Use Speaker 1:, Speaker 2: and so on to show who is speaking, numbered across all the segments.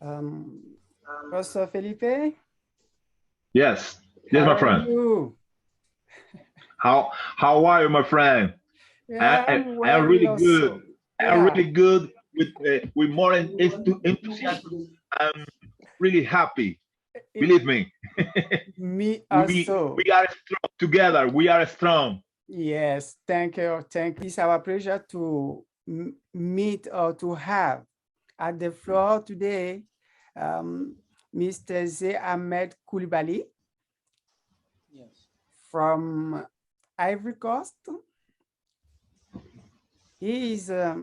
Speaker 1: Professor Felipe?
Speaker 2: Yes, yes, my friend.
Speaker 1: You?
Speaker 2: How are you, my friend?
Speaker 1: Yeah,
Speaker 2: I'm really good.
Speaker 1: also.
Speaker 2: I'm
Speaker 1: Yeah.
Speaker 2: really good with more enthusiasm. I'm really happy. Believe me.
Speaker 1: Me
Speaker 2: we
Speaker 1: also.
Speaker 2: we are strong together. We are strong.
Speaker 1: Yes, thank you. Thank you. It's our pleasure to meet or to have at the floor today Mr. Z. Ahmed Koulibaly. Yes. From Ivory Coast. He is a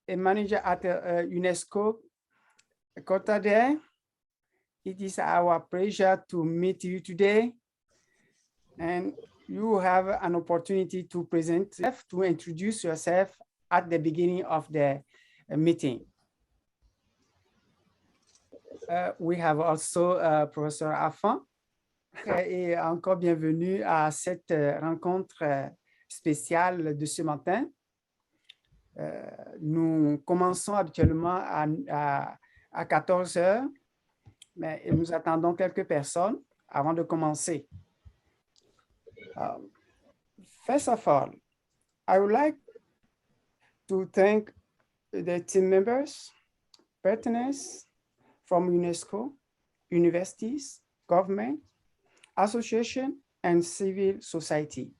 Speaker 1: manager at UNESCO Qatar. It is our pleasure to meet you today. And you have an opportunity to present, to introduce yourself at the beginning of the meeting. We have also Professor Affan. Et encore bienvenue à cette rencontre spéciale de ce matin. Nous commençons habituellement à 14 heures, mais nous attendons quelques personnes avant de commencer. First of all, I would like to thank the team members, partners from UNESCO, universities, government, association, and civil society.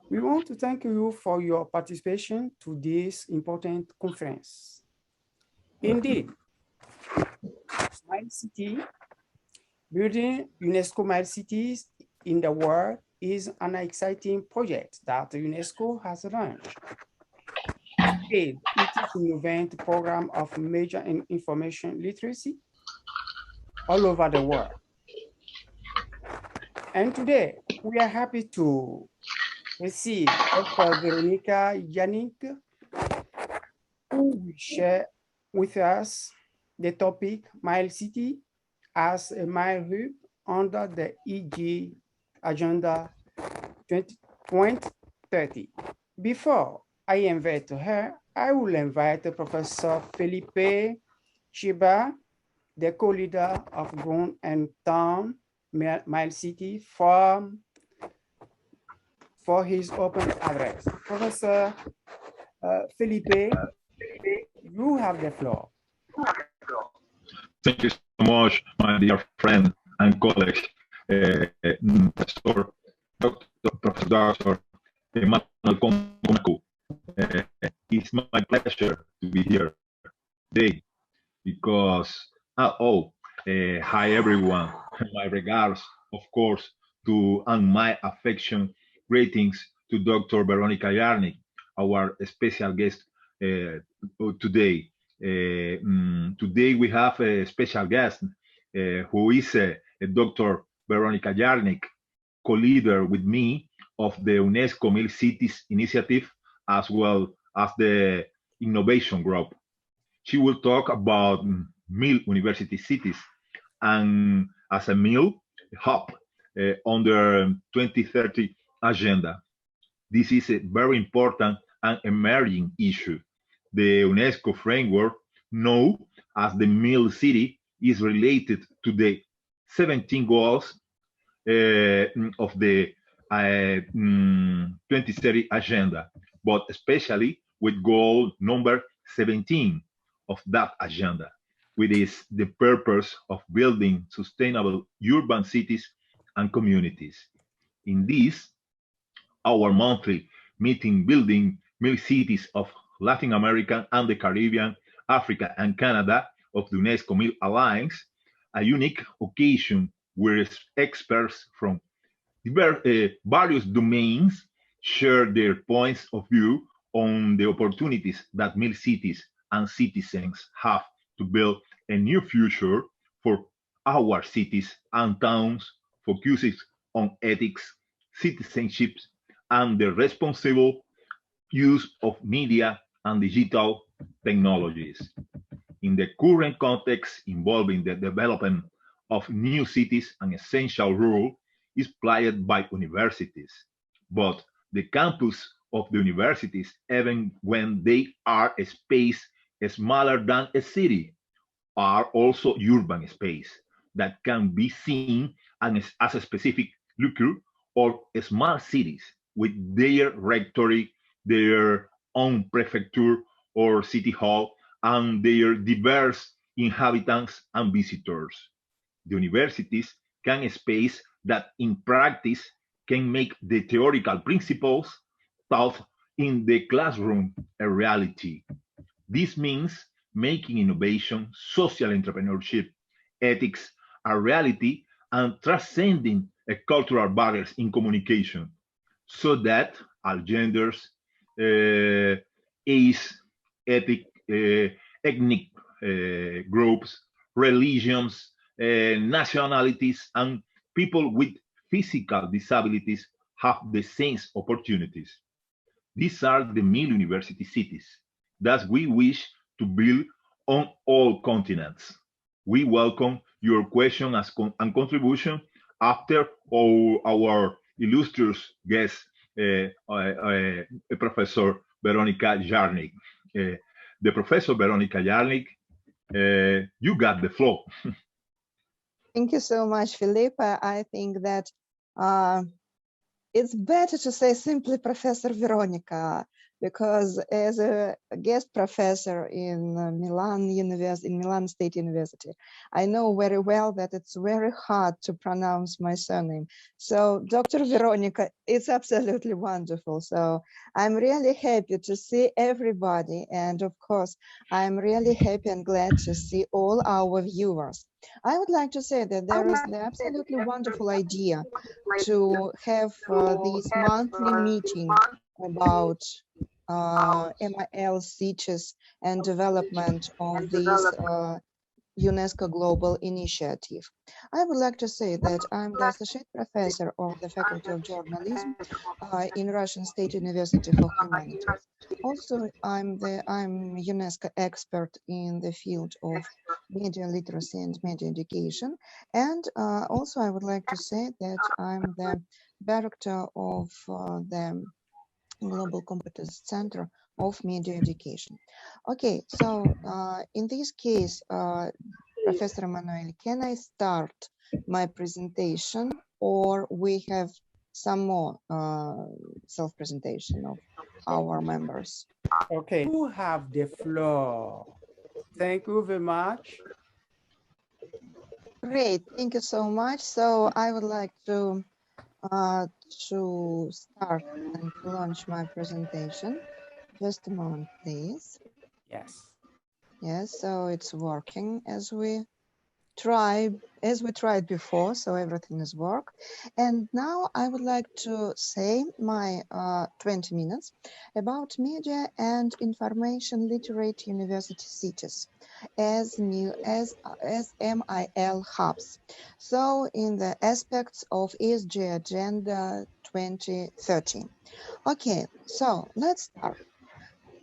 Speaker 1: We want to thank you for your participation to this important conference. Indeed, Smile City, building UNESCO Smile Cities in the world is an exciting project that UNESCO has launched. It is an innovative program of major information literacy all over the world. And today, we are happy to receive Dr. Veronica Yarnykh, who will share with us the topic Smile City as a Smile Hub under the EG Agenda 2030. Before I invite her, I will invite Professor Felipe Chibas, the co-leader of Ground and Town Smile City, for his open address. Professor Felipe, you have the floor.
Speaker 2: Thank you so much, my dear friend and colleague, Professor Dr. Emmanuel Konako. It's my pleasure to be here today because, hi everyone, my regards, of course, to and my affection, greetings to Dr. Veronica Yarnykh, our special guest today. Today we have a special guest who is Dr. Veronica Yarnykh, co-leader with me of the UNESCO Mill Cities Initiative, as well as the Innovation Group. She will talk about Mill University Cities and as a Mill hub under 2030 agenda. This is a very important and emerging issue. The UNESCO framework, known as the Mill City, is related to the 17 goals of the 2030 agenda, but especially with goal number 17 of that agenda, which is the purpose of building sustainable urban cities and communities. In this, our monthly meeting building Mill Cities of Latin America and the Caribbean, Africa, and Canada of the UNESCO Mill Alliance, a unique occasion where experts from various domains share their points of view on the opportunities that mill cities and citizens have to build a new future for our cities and towns, focuses on ethics, citizenship, and the responsible use of media and digital technologies. In the current context involving the development of new cities, an essential role is played by universities. But the campus of the universities, even when they are a space smaller than a city, are also urban space that can be seen as a specific locale or small cities with their rectory, their own prefecture or city hall, and their diverse inhabitants and visitors. The universities can space that in practice can make the theoretical principles taught in the classroom a reality. This means making innovation, social entrepreneurship, ethics a reality and transcending cultural barriers in communication so that all genders, age, ethnic, ethnic groups, religions, nationalities, and people with physical disabilities have the same opportunities. These are the mil university cities that we wish to build on all continents. We welcome your question and contribution after our illustrious guest, Professor Veronica Yarnykh. The Professor Veronica Yarnykh, you got the floor.
Speaker 3: Thank you so much, Felipe. I think that it's better to say simply Professor Veronica, because as a guest professor in Milan State University, I know very well that it's very hard to pronounce my surname. So Dr. Veronica, it's absolutely wonderful. So I'm really happy to see everybody. And of course, I'm really happy and glad to see all our viewers. I would like to say that there is the absolutely wonderful idea to have this monthly meeting about MIL cities and development of this UNESCO Global Initiative. I would like to say that I'm the Associate Professor of the Faculty of Journalism in Russian State University for Humanities. Also, I'm UNESCO expert in the field of media literacy and media education. And also, I would like to say that I'm the director of the Global Competence Center of Media Education. Okay, so in this case, Professor Emanuel, can I start my presentation, or we have some more self-presentation of our members?
Speaker 1: Okay, you have the floor. Thank you very much.
Speaker 3: Great, thank you so much. So I would like to start and to launch my presentation. Just a moment, please.
Speaker 1: Yes.
Speaker 3: Yes, so it's working as we tried before, so everything is work. And now I would like to say my 20 minutes about media and information literate university cities as MIL hubs. So in the aspects of ESG Agenda 2030. Okay, so let's start.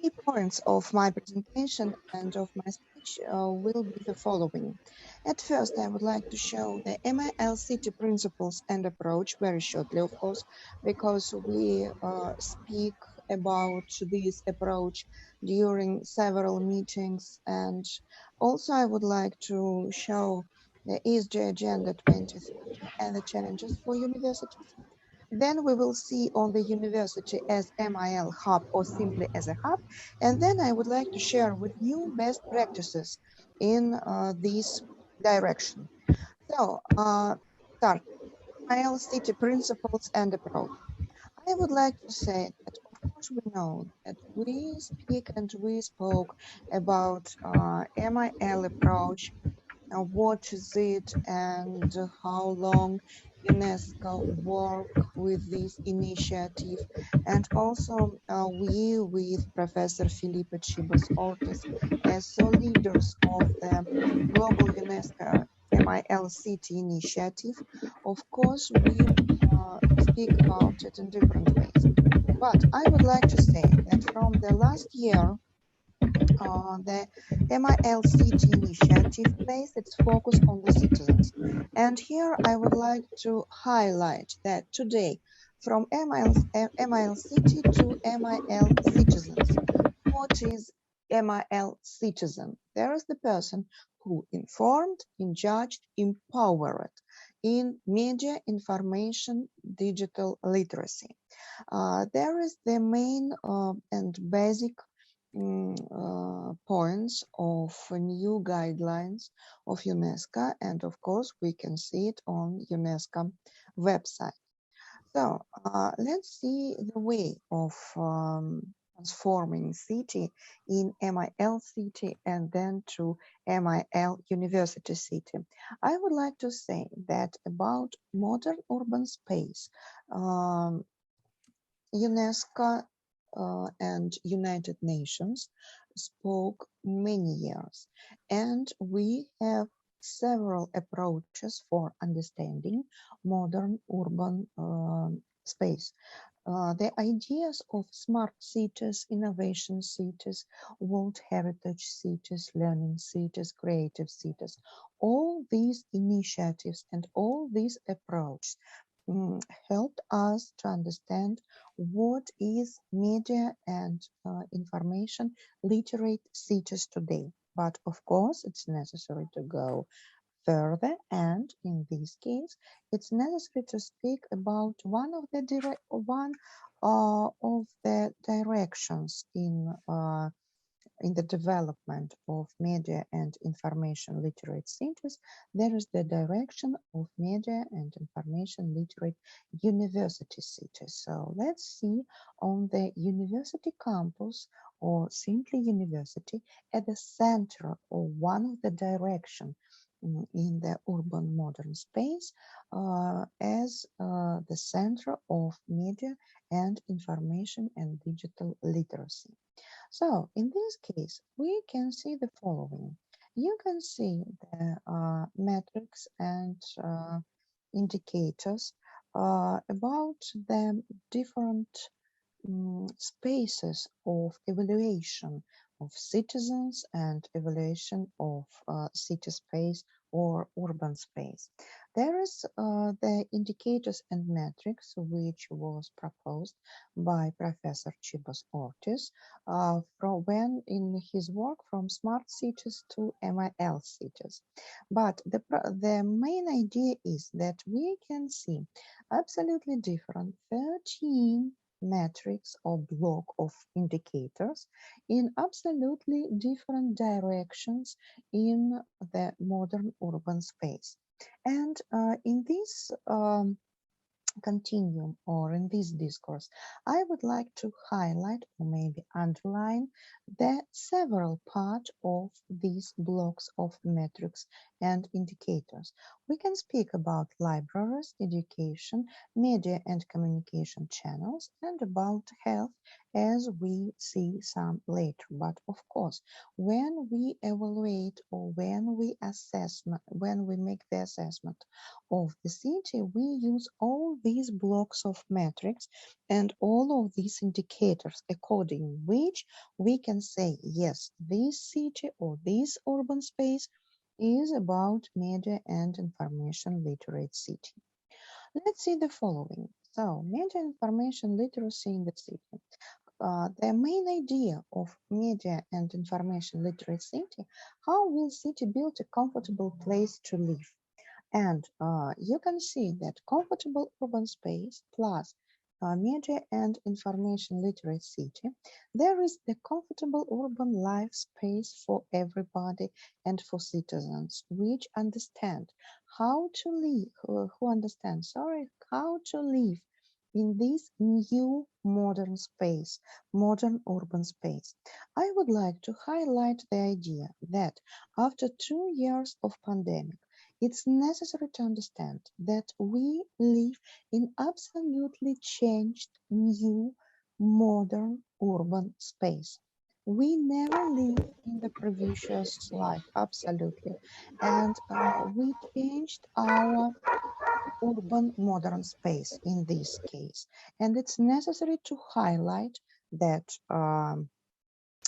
Speaker 3: Key points of my presentation and of my speech will be the following. At first, I would like to show the MIL city principles and approach very shortly, of course, because we speak about this approach during several meetings. And also, I would like to show the ESG Agenda 2030 and the challenges for universities. Then we will see on the university as MIL hub or simply as a hub. And then I would like to share with you best practices in this direction. So start MIL city principles and approach. I would like to say that of course we know that we speak and we spoke about MIL approach, what is it and how long UNESCO work with this initiative. And also we with Professor Felipe Chibas Ortiz as leaders of the Global UNESCO MIL City Initiative. Of course, we speak about it in different ways. But I would like to say that from the last year, the MIL City Initiative placed its focus on the citizens. And here I would like to highlight that today, from MIL City to MIL Citizens. What is MIL Citizen? There is the person who informed, judged, empowered in media, information, digital literacy. There is the main and basic points of new guidelines of UNESCO, and of course we can see it on UNESCO website. So let's see the way of transforming city in MIL city and then to MIL university city. I would like to say that about modern urban space, UNESCO and United Nations spoke many years, and we have several approaches for understanding modern urban space. The ideas of smart cities, innovation cities, world heritage cities, learning cities, creative cities, all these initiatives and all these approaches helped us to understand what is media and information literate cities today. But of course, it's necessary to go further, and in this case, it's necessary to speak about one of the directions in the development of media and information literate cities. There is the direction of media and information literate university cities. So let's see on the university campus or simply university at the center of one of the direction in the urban modern space as the center of media and information and digital literacy. So in this case, we can see the following. You can see the metrics and indicators about the different spaces of evaluation of citizens and evaluation of city space or urban space. There is the indicators and metrics which was proposed by Professor Chibas Ortiz from when in his work from smart cities to MIL cities. But the main idea is that we can see absolutely different 13 metrics or block of indicators in absolutely different directions in the modern urban space. And in this continuum or in this discourse, I would like to highlight or maybe underline the several parts of these blocks of metrics and indicators. We can speak about libraries, education, media and communication channels, and about health as we see some later. But of course, when we evaluate or when we make the assessment of the city, we use all these blocks of metrics and all of these indicators according which we can say, yes, this city or this urban space is about media and information literate city. Let's see the following. So, media information literacy in the city. The main idea of media and information literate city, how will city build a comfortable place to live? And you can see that comfortable urban space plus media and information literate city, there is the comfortable urban life space for everybody and for citizens, which understand how to live, who understand, sorry, how to live in this new modern space, modern urban space. I would like to highlight the idea that after 2 years of pandemic, it's necessary to understand that we live in absolutely changed, new, modern urban space. We never lived in the previous life, absolutely. And we changed our urban modern space in this case. And it's necessary to highlight that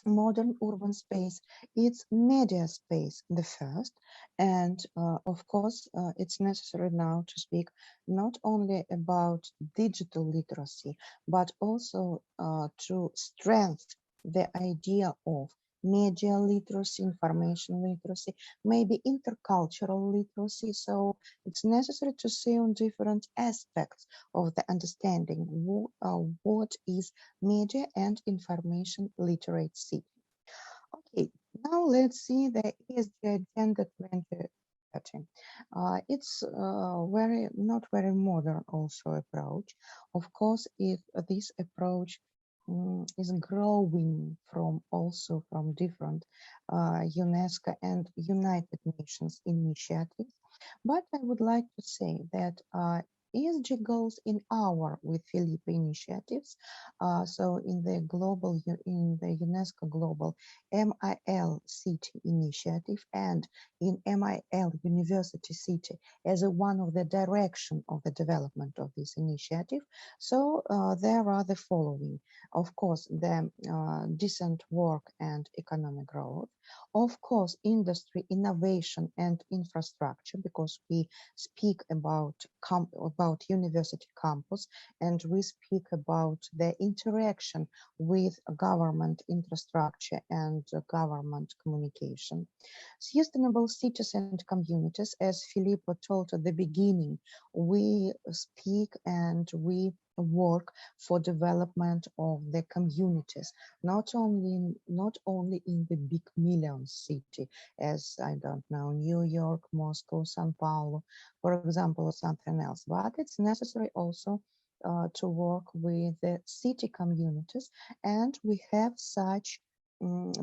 Speaker 3: modern urban space, it's media space, the first. And of course, it's necessary now to speak not only about digital literacy, but also to strengthen the idea of media literacy, information literacy, maybe intercultural literacy. So it's necessary to see on different aspects of the understanding what is media and information literacy. Okay, now let's see the ESG Agenda 2030. It's not very modern also approach. Of course, if this approach is growing from different UNESCO and United Nations initiatives, but I would like to say that ESG goals in our with Felipe initiatives. So in the UNESCO Global MIL City Initiative and in MIL University City as one of the direction of the development of this initiative. So there are the following. Of course, the decent work and economic growth. Of course, industry, innovation and infrastructure, because we speak about university campus and we speak about the interaction with government infrastructure and government communication. Sustainable cities and communities, as Filippo told at the beginning, we speak and we work for development of the communities, not only in the big million city, as I don't know, New York, Moscow, Sao Paulo, for example, or something else, but it's necessary also to work with the city communities, and we have such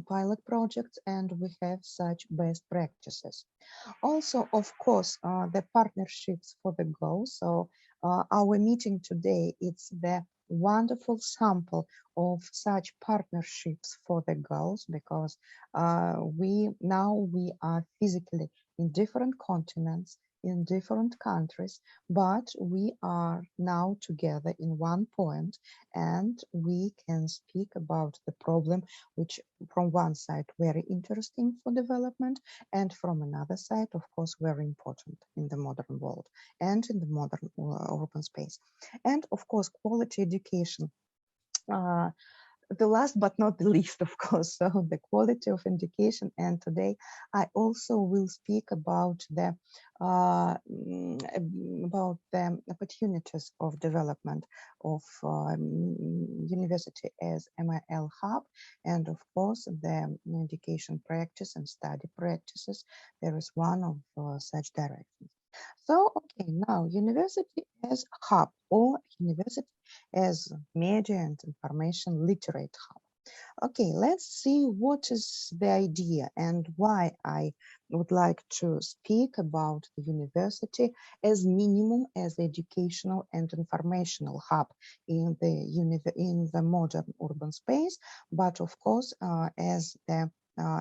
Speaker 3: pilot projects and we have such best practices. Also, of course, the partnerships for the goal. So our meeting today, it's the wonderful sample of such partnerships for the goals, because we are physically in different continents, in different countries, but we are now together in one point and we can speak about the problem, which from one side very interesting for development, and from another side, of course, very important in the modern world and in the modern urban space. And of course, quality education. The last but not the least, of course, so the quality of education. And today I also will speak about the opportunities of development of university as MIL hub, and of course the education practice and study practices. There is one of such directions. So, okay, now university as hub or university as media and information literate hub. Okay, let's see what is the idea and why I would like to speak about the university as minimum as educational and informational hub in the modern urban space, but of course as the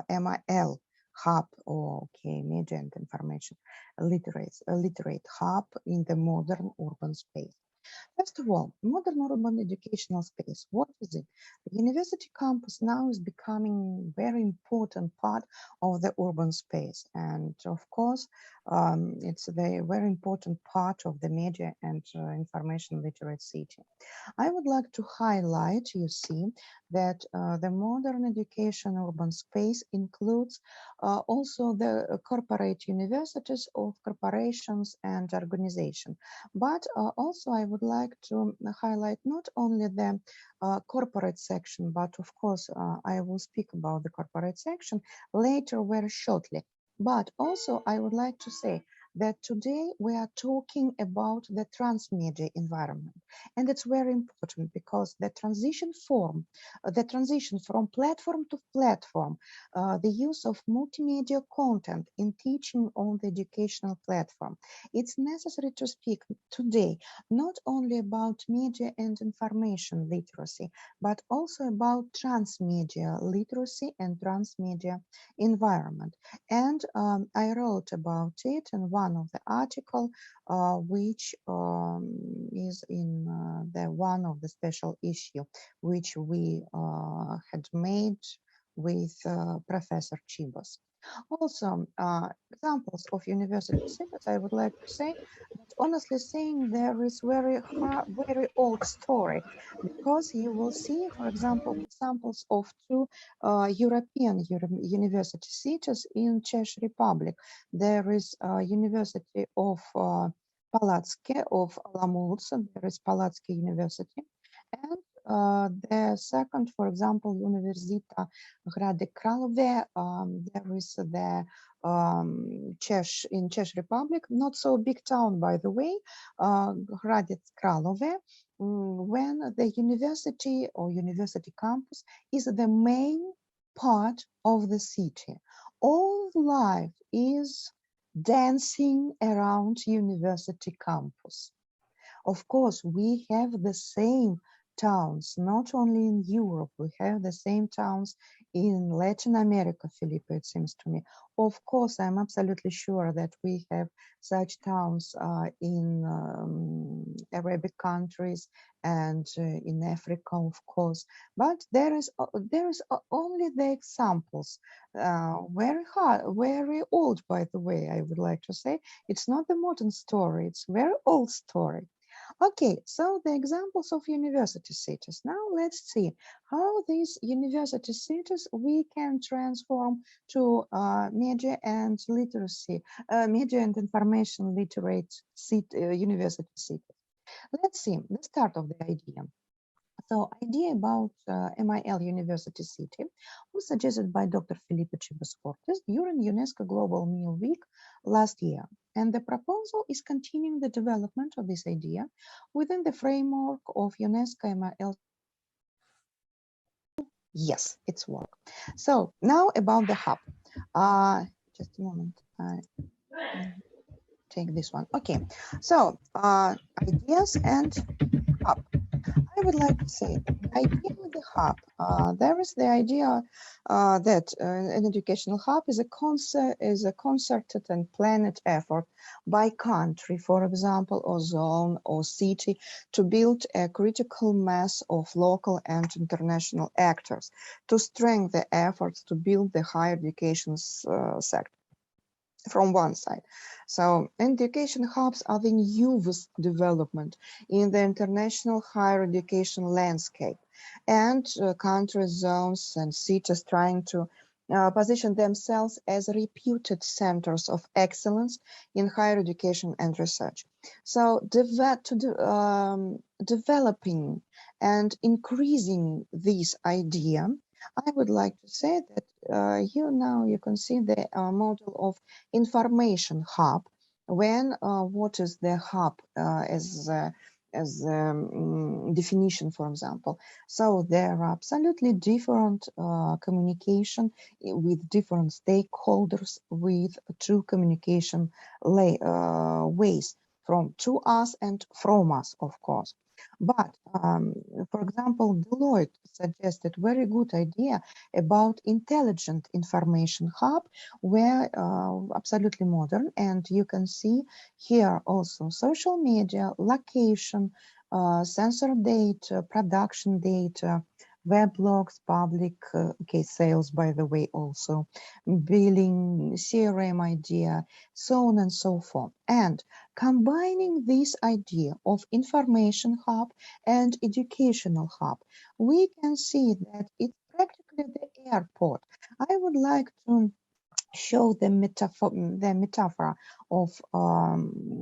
Speaker 3: MIL hub or media and information literate hub in the modern urban space. First of all, modern urban educational space, what is it? The university campus now is becoming a very important part of the urban space. And of course, it's a very important part of the media and information literate city. I would like to highlight, you see, that the modern education urban space includes also the corporate universities of corporations and organizations. But also I would like to highlight not only the corporate section, but of course I will speak about the corporate section later very shortly. But also I would like to say that today we are talking about the transmedia environment. And it's very important because the transition from platform to platform, the use of multimedia content in teaching on the educational platform. It's necessary to speak today not only about media and information literacy, but also about transmedia literacy and transmedia environment. And I wrote about it in one of the article, which is in the one of the special issue, which we had made with Professor Chibas. Also, examples of university cities, I would like to say that honestly saying there is very old story, because you will see, for example, examples of two European university cities in Czech Republic. There is University of Palacké of Olomouc, there is Palacké University, and the second, for example, Univerzita Hrady Králové, there is the in Czech Republic, not so big town, by the way, Hradec Králové, when the university or university campus is the main part of the city. All life is dancing around university campus. Of course, we have the same towns, not only in Europe, we have the same towns in Latin America, Felipe, it seems to me. Of course, I'm absolutely sure that we have such towns in Arabic countries and in Africa, of course. But there is only the examples, very old, by the way, I would like to say. It's not the modern story, it's very old story. Okay, so the examples of university cities. Now let's see how these university cities we can transform to media and literacy, media and information literate university cities. Let's see the start of the idea. So idea about MIL University City was suggested by Dr. Felipe Chibas Ortiz during UNESCO Global Meal Week last year. And the proposal is continuing the development of this idea within the framework of UNESCO MIL. Yes, it's work. So now about the hub. Just a moment. I take this one. Okay. So ideas and hub. I would like to say that the idea with the hub, there is the idea that an educational hub is a concerted and planned effort by country, for example, or zone or city, to build a critical mass of local and international actors to strengthen the efforts to build the higher education sector. From one side. So education hubs are the newest development in the international higher education landscape, and country zones and cities trying to position themselves as reputed centers of excellence in higher education and research. So developing and increasing this idea, I would like to say that now you can see the model of information hub. When what is the hub as definition, for example? So there are absolutely different communication with different stakeholders with two communication ways, from to us and from us, of course. But, for example, Deloitte suggested very good idea about intelligent information hub, where absolutely modern, and you can see here also social media, location, sensor data, production data, weblogs, public sales, by the way, also billing, CRM idea, so on and so forth. And combining this idea of information hub and educational hub, we can see that it's practically the airport. I would like to show the metaphor of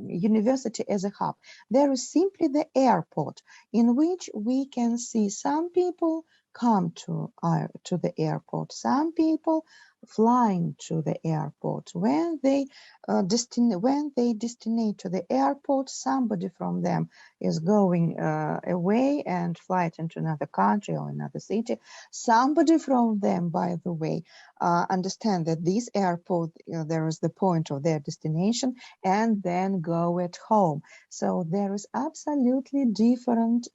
Speaker 3: university as a hub. There is simply the airport in which we can see some people come to the airport, some people flying to the airport. When they destinate to the airport, somebody from them is going away and flight into another country or another city. Somebody from them, by the way, understand that this airport, there is the point of their destination, and then go at home. So there is absolutely different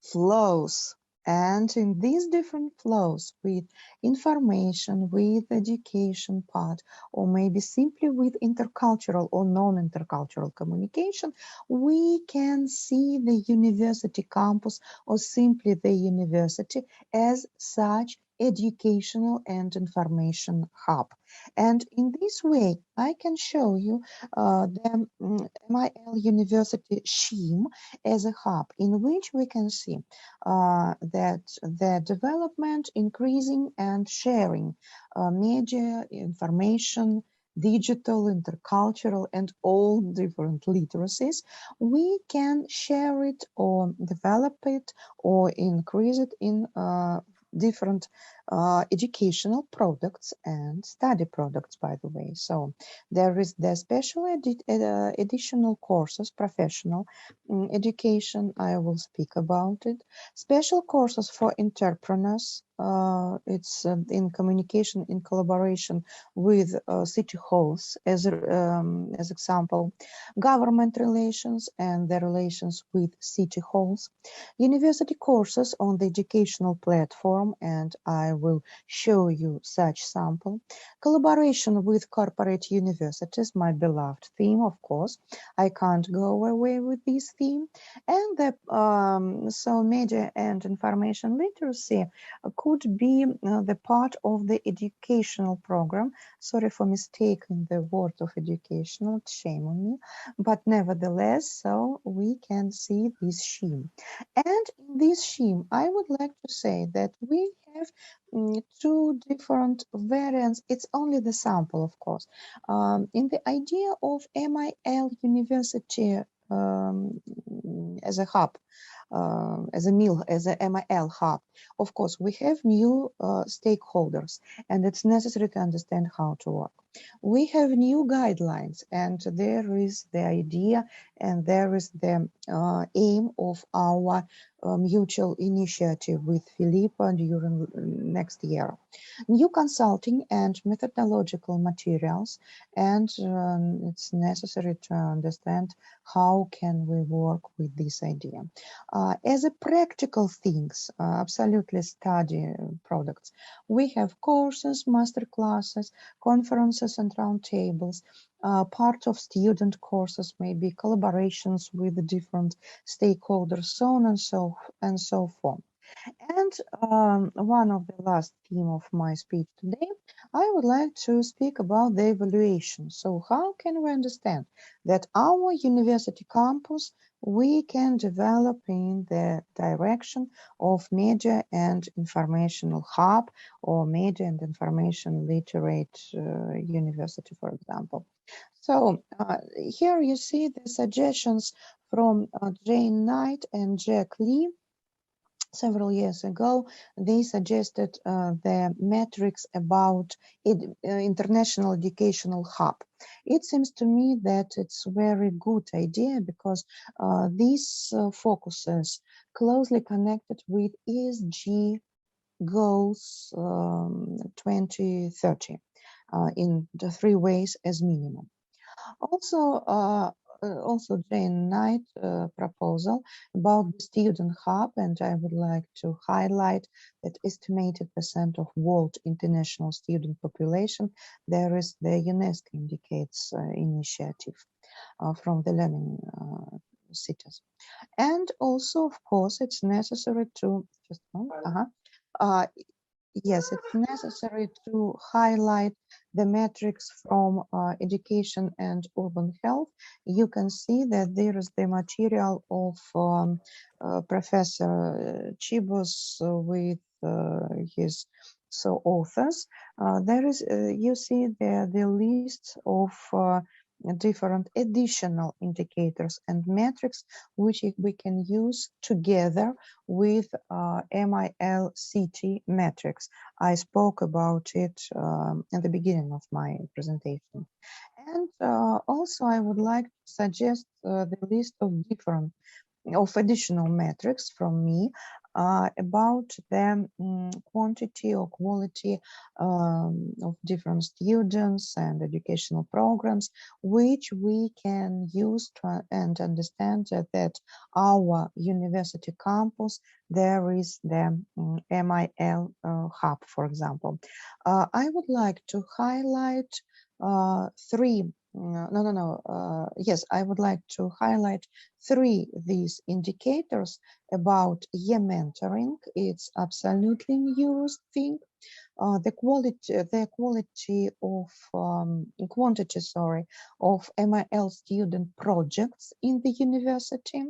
Speaker 3: flows. And in these different flows with information, with education part, or maybe simply with intercultural or non-intercultural communication, we can see the university campus or simply the university as such educational and information hub. And in this way, I can show you the MIL University scheme as a hub, in which we can see that the development, increasing and sharing media, information, digital, intercultural, and all different literacies, we can share it or develop it or increase it in different educational products and study products, by the way. So there is the special additional courses, professional education, I will speak about it. Special courses for entrepreneurs, it's in communication in collaboration with city halls as example, government relations and the relations with city halls, university courses on the educational platform, and I will show you such sample, collaboration with corporate universities, my beloved theme, of course, I can't go away with this theme, and the so media and information literacy could be the part of the educational program. Sorry for mistaking the word of educational, shame on me, but nevertheless, so we can see this scheme. And in this scheme, I would like to say that we have two different variants. It's only the sample, of course. In the idea of MIL University as a hub, as a MIL hub. Of course, we have new stakeholders, and it's necessary to understand how to work. We have new guidelines, and there is the idea and there is the aim of our mutual initiative with Felipe during next year. New consulting and methodological materials, and it's necessary to understand how can we work with this idea. As a practical things, absolutely study products, we have courses, master classes, conferences and roundtables. Part of student courses may be collaborations with the different stakeholders, so on and so forth. And one of the last theme of my speech today, I would like to speak about the evaluation. So how can we understand that our university campus we can develop in the direction of media and informational hub or media and information literate university, for example. So here you see the suggestions from Jane Knight and Jack Lee. Several years ago, they suggested the metrics about international educational hub. It seems to me that it's a very good idea because this focuses closely connected with ESG goals 2030 in the 3 ways as minimum. Also Jane Knight proposal about the student hub, and I would like to highlight that estimated percent of world international student population, there is the UNESCO indicates initiative from the learning cities. And also, of course, it's necessary to, just yes, it's necessary to highlight the metrics from education and urban health. You can see that there is the material of Professor Chibas with his authors. There is, you see the list of different additional indicators and metrics which we can use together with MIL-CT metrics. I spoke about it at the beginning of my presentation. And also I would like to suggest the list of additional metrics from me about the quantity or quality of different students and educational programs, which we can use to and understand that our university campus, there is the MIL hub, for example. I would like to highlight yes, I would like to highlight 3 these indicators about e-mentoring. It's absolutely new thing. the quantity of MIL student projects in the university,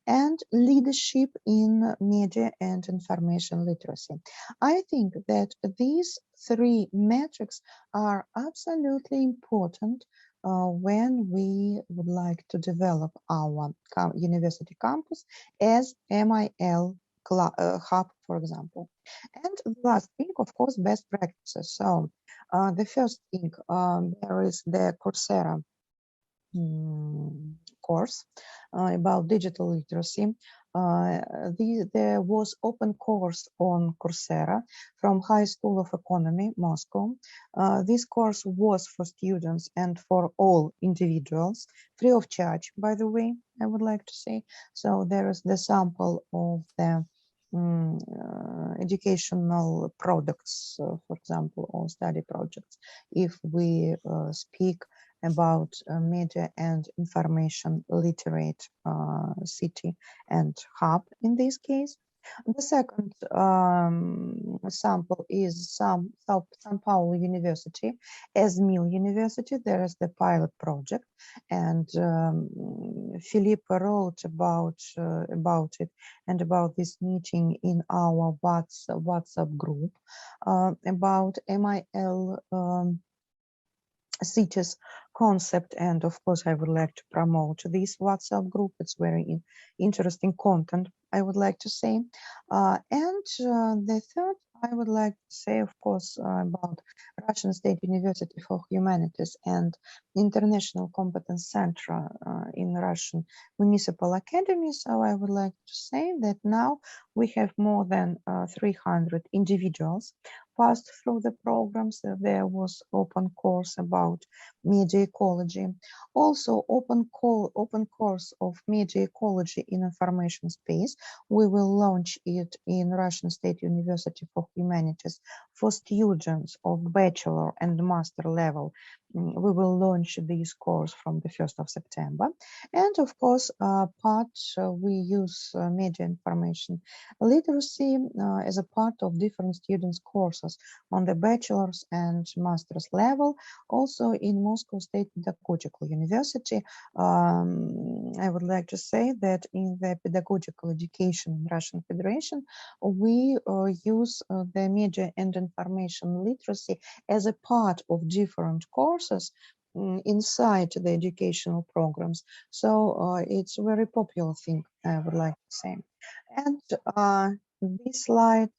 Speaker 3: and leadership in media and information literacy. I think that these three metrics are absolutely important when we would like to develop our university campus as MIL hub, for example. And the last thing, of course, best practices. So the first thing, there is the Coursera course about digital literacy. There was open course on Coursera from High School of Economy, Moscow. This course was for students and for all individuals, free of charge, by the way, I would like to say. So there is the sample of the educational products, for example, or study projects, if we speak about media and information literate city and hub in this case. The second sample is São Paulo University as MIL University. There is the pilot project, and Felipe wrote about it and about this meeting in our WhatsApp group about MIL cities concept, and of course I would like to promote this WhatsApp group. It's very interesting content, I would like to say. And the third I would like to say, of course, about Russian State University for Humanities and International Competence Center in Russian Municipal Academy. So I would like to say that now we have more than 300 individuals passed through the programs. There was open course about media ecology. Also open course of media ecology in information space. We will launch it in Russian State University for Humanities for students of bachelor and master level. We will launch this course from the 1st of September. And of course, we use media information literacy as a part of different students' courses on the bachelor's and master's level. Also in Moscow State Pedagogical University, I would like to say that in the pedagogical education in Russian Federation, we use the media and information literacy as a part of different courses inside the educational programs. So it's a very popular thing, I would like to say. And this slide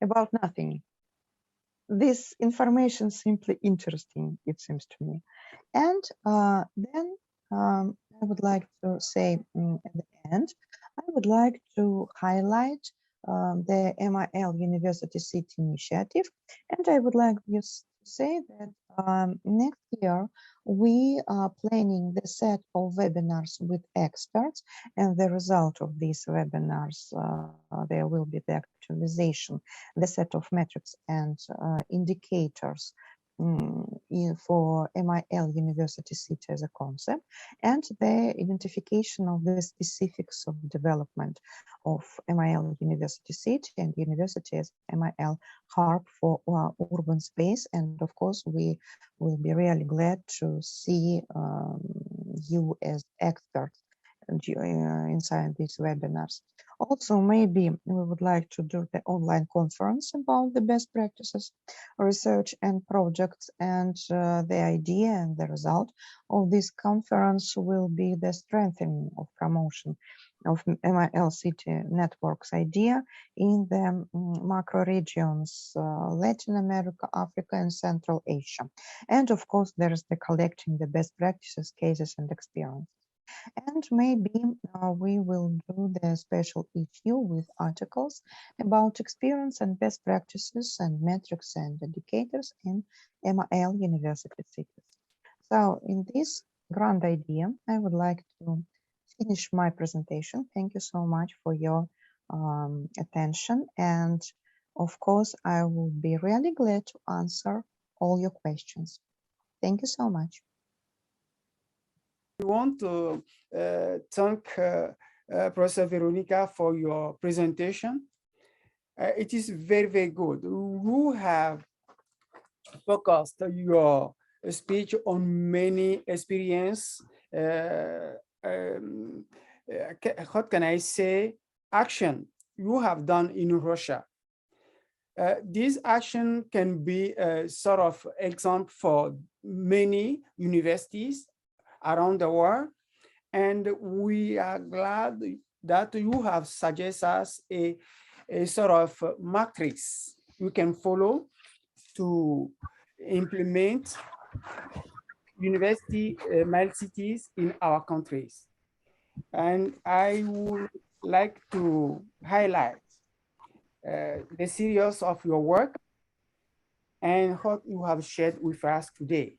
Speaker 3: about nothing. This information simply interesting, it seems to me. And then I would like to say at the end, I would like to highlight the MIL University City Initiative. And I would like just to say that next year we are planning the set of webinars with experts, and the result of these webinars, there will be the actualization, the set of metrics and indicators for MIL University City as a concept, and the identification of the specifics of development of MIL University City and university as MIL hub for urban space. And of course, we will be really glad to see you as experts inside these webinars. Also, maybe we would like to do the online conference about the best practices, research and projects, and the idea and the result of this conference will be the strengthening of promotion of MIL City Networks idea in the macro regions, Latin America, Africa, and Central Asia. And of course, there is the collecting the best practices, cases, and experience. And maybe we will do the special issue with articles about experience and best practices and metrics and indicators in MIL University cities. So in this grand idea, I would like to finish my presentation. Thank you so much for your attention. And of course, I will be really glad to answer all your questions. Thank you so much.
Speaker 1: We want to thank Professor Veronica for your presentation. it is very, very good. You have focused your speech on many experience. What can I say? Action you have done in Russia. This action can be a sort of example for many universities around the world. And we are glad that you have suggested us a sort of matrix you can follow to implement university mile cities in our countries. And I would like to highlight the serious of your work and what you have shared with us today.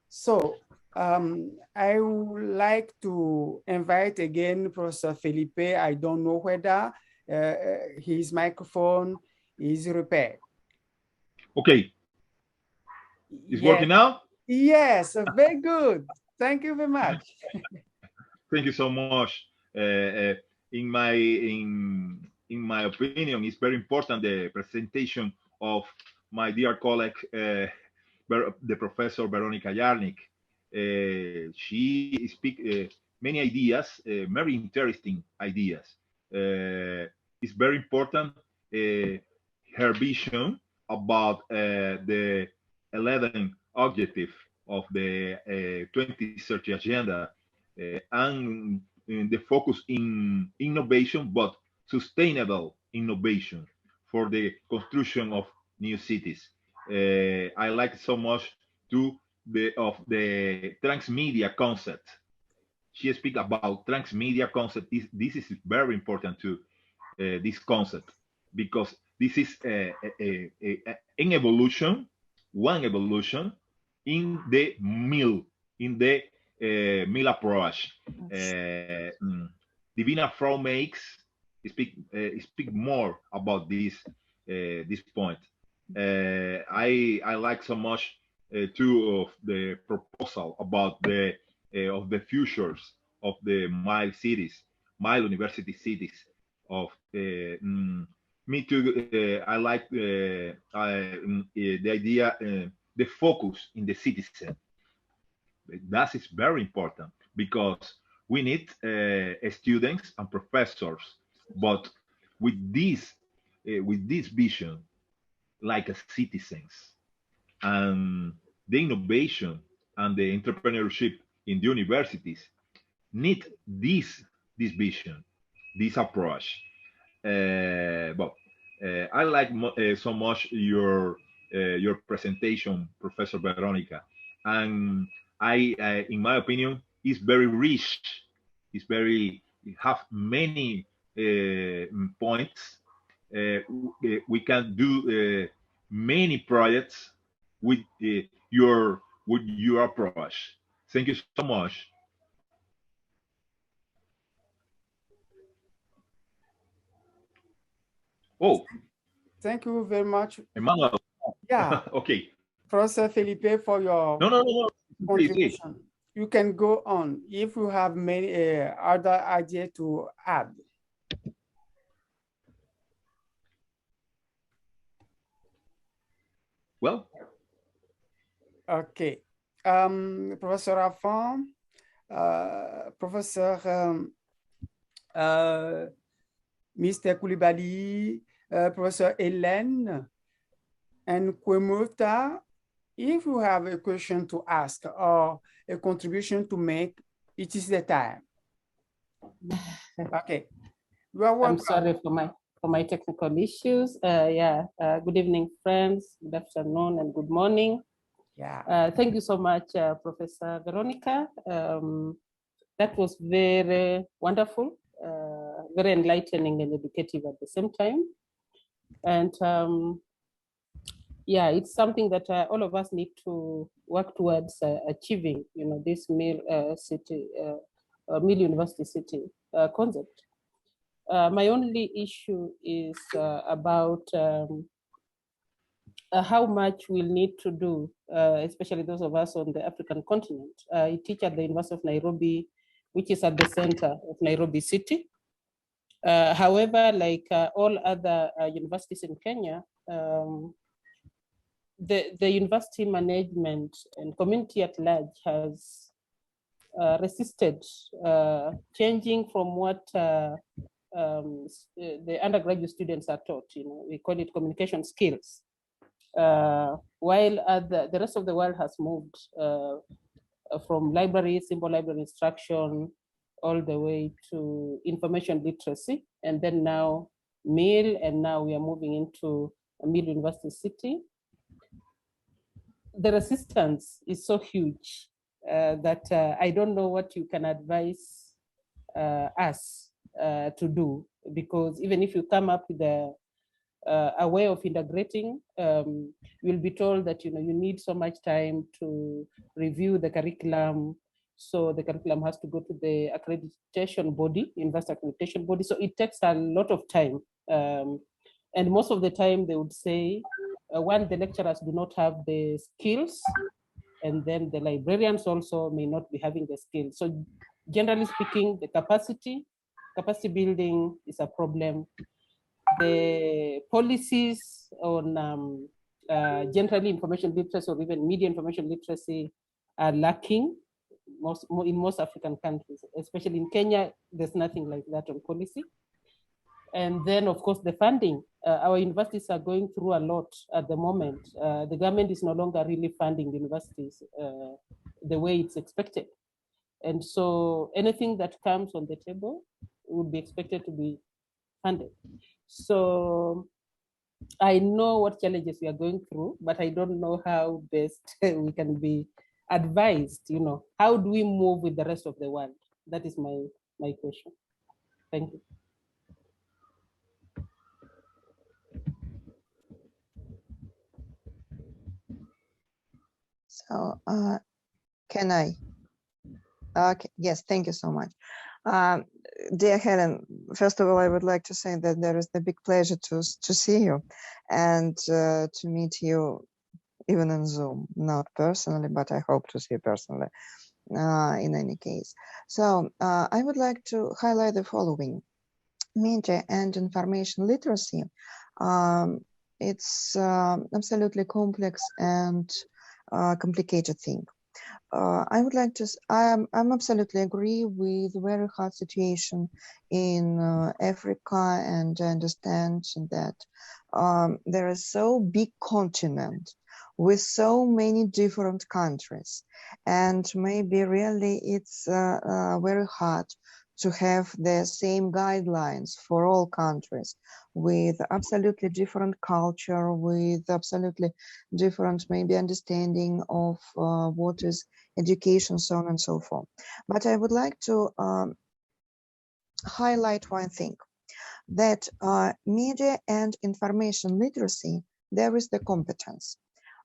Speaker 1: So I would like to invite again Professor Felipe. I don't know whether his microphone is repaired.
Speaker 2: Okay. It's working now?
Speaker 1: Yes, very good. Thank you very much.
Speaker 2: Thank you so much. In my opinion, it's very important the presentation of my dear colleague, the Professor Veronica Yarnykh. She speaks many ideas, very interesting ideas. It's very important her vision about the 11 objective of the 2030 agenda and the focus in innovation, but sustainable innovation for the construction of new cities. I like so much to the transmedia concept. She speaks about transmedia concept. This is very important to this concept because this is an evolution, one evolution in the meal approach. Divina Frau makes speak more about this point. I like so much too of the proposal about the of the futures of the mile cities, mile university cities. Of me too. I like the idea, the focus in the citizen. That is very important because we need students and professors, but with this vision, like as citizens, and the innovation and the entrepreneurship in the universities need this vision, this approach. But I like so much your presentation, Professor Veronica, and in my opinion, is very rich. It's very have many points. We can do many projects with your approach. Thank you so much. Oh,
Speaker 1: thank you very much,
Speaker 2: Emmanuel.
Speaker 1: Yeah.
Speaker 2: Okay.
Speaker 1: Professor Felipe, for your
Speaker 2: No.
Speaker 1: contribution. You can go on if you have many other ideas to add.
Speaker 2: Well.
Speaker 1: Okay. Professor Affan, Professor Mr. Koulibaly, Professor Hélène, and Kwemuta, if you have a question to ask or a contribution to make, it is the time. Okay. You are welcome.
Speaker 4: I'm sorry for my technical issues. Good evening, friends. Good afternoon and good morning.
Speaker 1: Yeah.
Speaker 4: Thank you so much, Professor Veronica. That was very wonderful, very enlightening and educative at the same time. And it's something that all of us need to work towards achieving, this meal university city concept. My only issue is about how much we'll need to do, especially those of us on the African continent. I teach at the University of Nairobi, which is at the center of Nairobi city. However, like all other universities in Kenya, the university management and community at large has resisted changing from what the undergraduate students are taught. You know, we call it communication skills. While the rest of the world has moved from library, simple library instruction, all the way to information literacy, and then now MIL, and now we are moving into a MIL University City. The resistance is so huge that I don't know what you can advise us to do, because even if you come up with a way of integrating, you'll be told that you need so much time to review the curriculum. So the curriculum has to go to the accreditation body, university accreditation body. So it takes a lot of time. And most of the time they would say, one, the lecturers do not have the skills, and then the librarians also may not be having the skills. So generally speaking, the capacity building is a problem. The policies on generally information literacy or even media information literacy are lacking in most African countries, especially in Kenya. There's nothing like that on policy. And then, of course, the funding. Our universities are going through a lot at the moment. The government is no longer really funding the universities the way it's expected. And so anything that comes on the table would be expected to be funded. So I know what challenges we are going through, but I don't know how best we can be advised. How do we move with the rest of the world? That is my question. Thank you.
Speaker 3: So can I? Okay, yes, thank you so much. Dear Helen, first of all, I would like to say that there is the big pleasure to see you and to meet you even on Zoom, not personally, but I hope to see you personally in any case. So I would like to highlight the following. Media and information literacy, it's absolutely complex and complicated thing. I would like to, I'm absolutely agree with very hard situation in Africa, and I understand that there is so big continent with so many different countries, and maybe really it's very hard to have the same guidelines for all countries with absolutely different culture, with absolutely different maybe understanding of what is education, so on and so forth. But I would like to highlight one thing, that media and information literacy, there is the competence,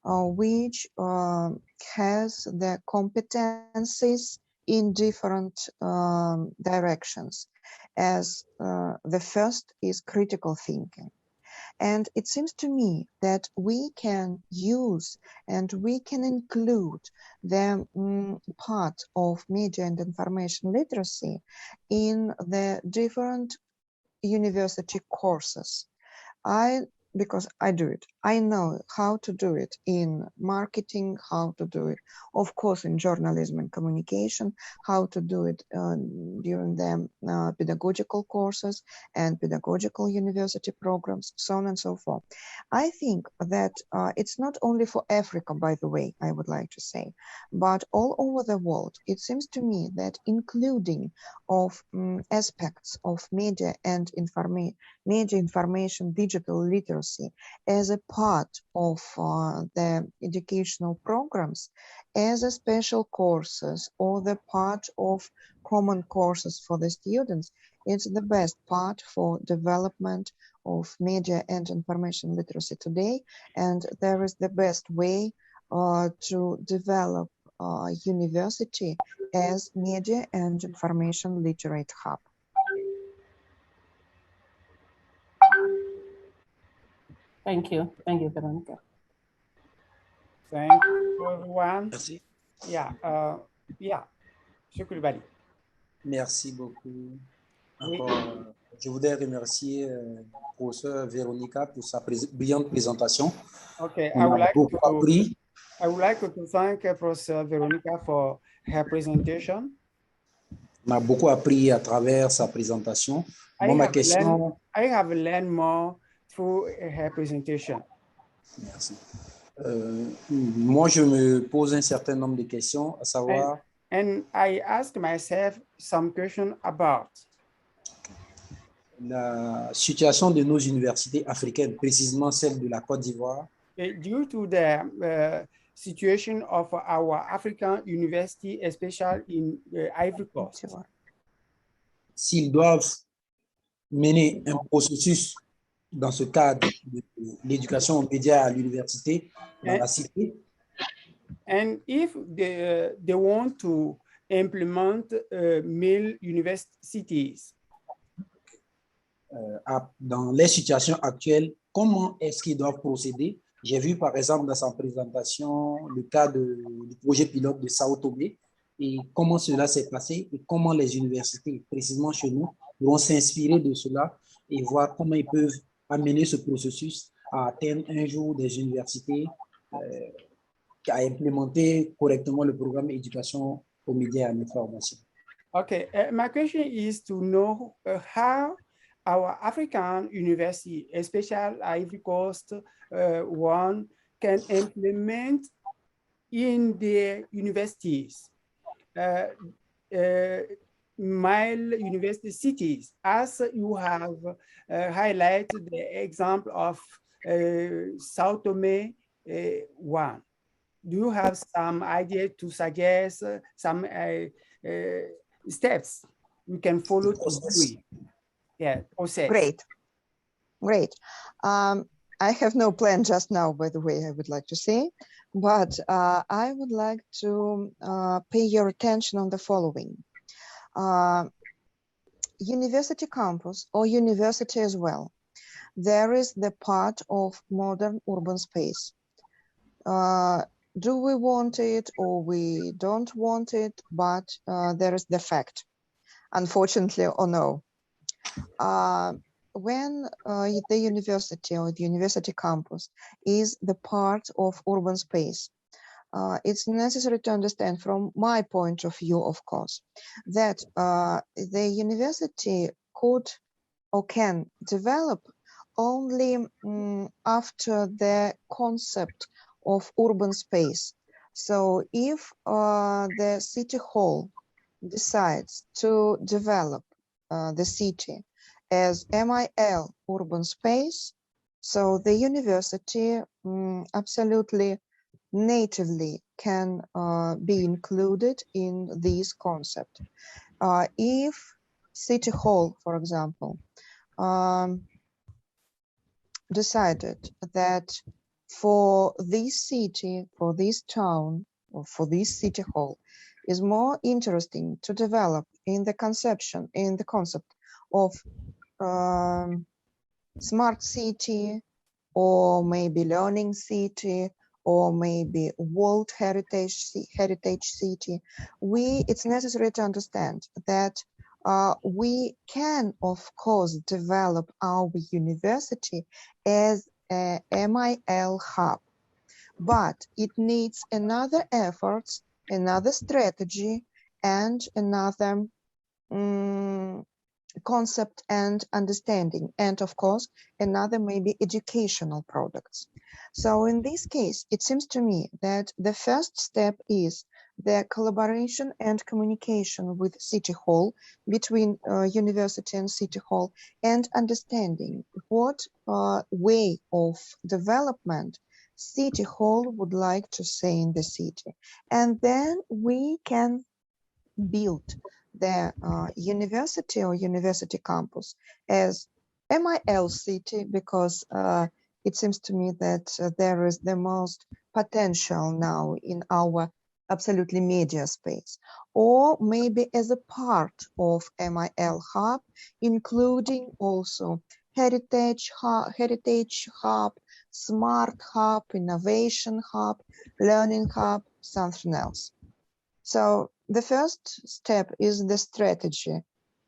Speaker 3: which has the competencies in different directions. As the first is critical thinking. And it seems to me that we can use and we can include the part of media and information literacy in the different university courses. Because I do it. I know how to do it in marketing, how to do it, of course, in journalism and communication, how to do it during the pedagogical courses and pedagogical university programs, so on and so forth. I think that it's not only for Africa, by the way, I would like to say, but all over the world. It seems to me that including of aspects of media and information, digital literacy as a part of the educational programs, as a special courses or the part of common courses for the students, it's the best part for development of media and information literacy today. And there is the best way to develop university as media and information literate hub.
Speaker 4: Thank you, Veronica.
Speaker 1: Thank you, everyone.
Speaker 5: Merci.
Speaker 1: Yeah, Shukri Bali.
Speaker 5: Merci beaucoup. Encore Je voudrais remercier professeur Véronica pour sa brillante présentation.
Speaker 1: Okay,
Speaker 5: On a beaucoup appris.
Speaker 1: I would like to thank Professor Veronica for her presentation.
Speaker 5: On a beaucoup appris à travers sa présentation. Moi, ma question...
Speaker 1: I have learned more through her presentation.
Speaker 5: Merci. Moi, je me pose un certain nombre de questions, à savoir...
Speaker 1: And I ask myself some questions about
Speaker 5: la situation de nos universités africaines, précisément celle de la Côte d'Ivoire.
Speaker 1: Due to the situation of our African university, especially in Ivory Coast.
Speaker 5: S'ils doivent mener un processus dans ce cadre de l'éducation aux médias à l'université, dans la cité.
Speaker 1: And if they want to implement male universities.
Speaker 5: Dans les situations actuelles, comment est-ce qu'ils doivent procéder? J'ai vu par exemple dans sa présentation le cas du projet pilote de Sao Tomé et comment cela s'est passé et comment les universités, précisément chez nous, vont s'inspirer de cela et voir comment ils peuvent amener ce processus à atteindre un jour des universités à implémenter correctement le programme d'éducation aux médias et à l'information.
Speaker 1: Okay, my question is to know how our African university, especially Ivory Coast one, can implement in their universities, male university cities, as you have highlighted the example of Sao Tome one. Do you have some idea to suggest some steps we can follow to do it? Yeah, process.
Speaker 3: Great. I have no plan just now, by the way, I would like to say, but I would like to pay your attention on the following. University campus or university as well, there is the part of modern urban space. Do we want it or we don't want it, but there is the fact, unfortunately or no. When the university or the university campus is the part of urban space, it's necessary to understand from my point of view, of course, that the university could or can develop only after the concept of urban space. So if the city hall decides to develop the city as MIL urban space, so the university absolutely natively can be included in this concept. If City Hall, for example, decided that for this city, for this town, or for this city hall, is more interesting to develop in the conception, in the concept of smart city, or maybe learning city, or maybe World Heritage City, it's necessary to understand that we can, of course, develop our university as a MIL hub, but it needs another efforts, another strategy, and another concept and understanding, and of course another maybe educational products. So in this case, it seems to me that the first step is the collaboration and communication with City Hall, between university and City Hall, and understanding what way of development City Hall would like to say in the city, and then we can build the university or university campus as MIL city, because it seems to me that there is the most potential now in our absolutely media space, or maybe as a part of MIL hub, including also heritage hub, smart hub, innovation hub, learning hub, something else. So the first step is the strategy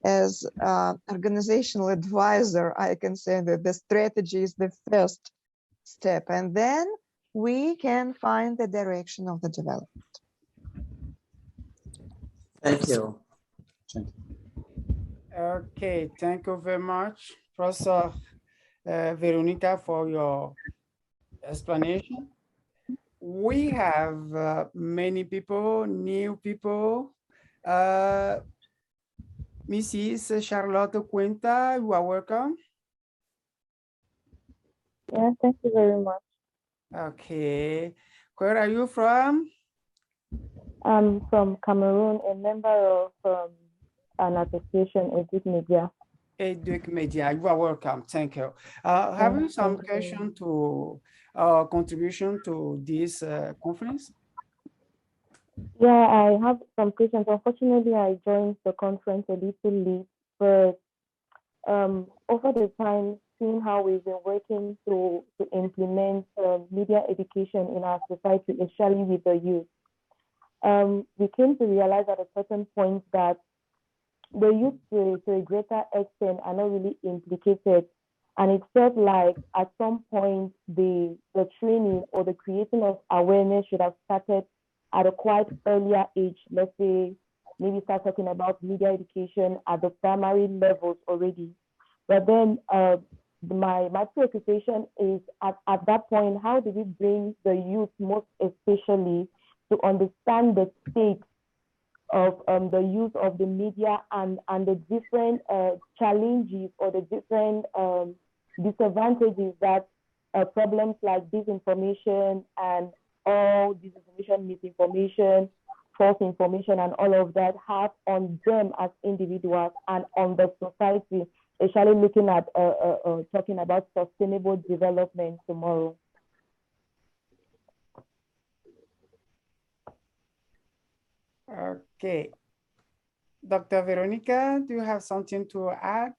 Speaker 3: as organizational advisor, I can say that the strategy is the first step, and then we can find the direction of the development.
Speaker 5: Thank you. Thank you.
Speaker 1: Okay, thank you very much, Professor Veronica, for your explanation. We have many people, new people. Mrs. Charlotte Cuenta, you are welcome.
Speaker 6: Yeah, thank you very much.
Speaker 1: Okay, where are you from?
Speaker 6: I'm from Cameroon, a member of an association, Educ Media.
Speaker 1: Educ Media, you are welcome. Thank you. Have you some question to contribution to this conference?
Speaker 6: Yeah, I have some questions. Unfortunately, I joined the conference a little late, but over the time, seeing how we've been working to implement media education in our society, especially with the youth, we came to realize at a certain point that the youth to a greater extent are not really implicated. And it felt like at some point the training or the creating of awareness should have started at a quite earlier age. Let's say maybe start talking about media education at the primary levels already. But then my preoccupation is at that point, how do we bring the youth most especially to understand the stakes of the use of the media and the different challenges or the different disadvantages that problems like disinformation and all disinformation, misinformation, false information, and all of that have on them as individuals and on the society, especially looking at talking about sustainable development tomorrow.
Speaker 1: Okay. Dr. Veronica, do you have something to add?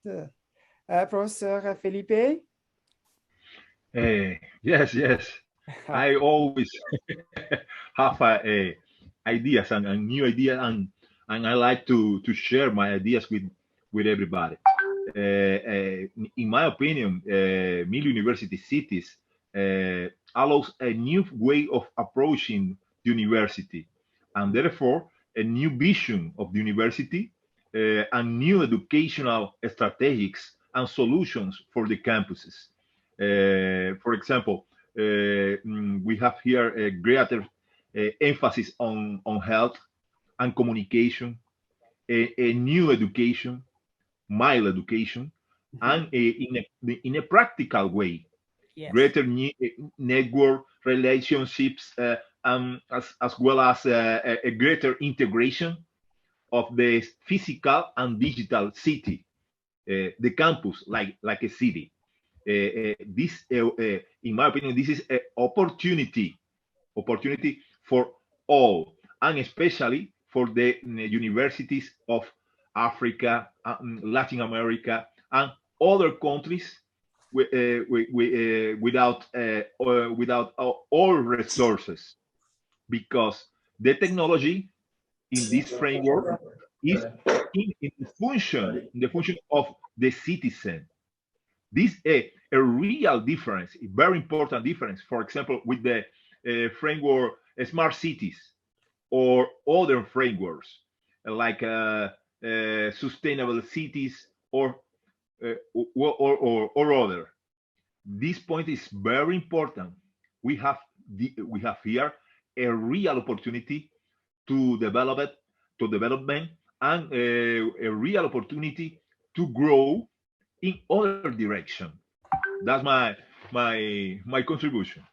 Speaker 1: Professor Felipe?
Speaker 2: Yes. I always have ideas and new ideas, and I like to share my ideas with everybody. In my opinion, Mill University cities allows a new way of approaching the university, and therefore a new vision of the university and new educational strategies and solutions for the campuses. For example, we have here a greater emphasis on health and communication, a new education, mild education, and in a practical way,
Speaker 1: Yes.
Speaker 2: greater network relationships, as well as a greater integration of the physical and digital city, the campus, like a city. This, in my opinion, this is an opportunity for all, and especially for the universities of Africa, Latin America, and other countries without all resources, because the technology in this framework is in the function of the citizen. This is a real difference, a very important difference. For example, with the framework smart cities or other frameworks like sustainable cities or other. This point is very important. We have here a real opportunity to development, and a real opportunity to grow in other direction. That's my contribution.